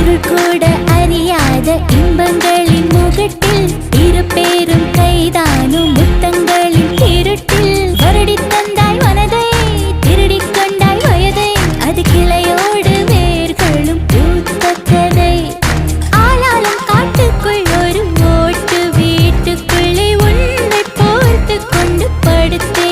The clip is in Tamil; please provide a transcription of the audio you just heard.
பொருள் கூட அறியாத இன்பங்களின் முகட்டில் இரு பேரும் கைதானும் முத்தங்களின் இருட்டில் வருடி தந்தாய் மனதை திருடிக் கொண்டாய் வயதை அது கிளையோடு வேர்களும் பூத்த கதை ஆளாலும் காட்டுக்குள் ஒரு ஓட்டு வீட்டுக்குள்ளே உன்னை போர்த்து கொண்டு படுத்து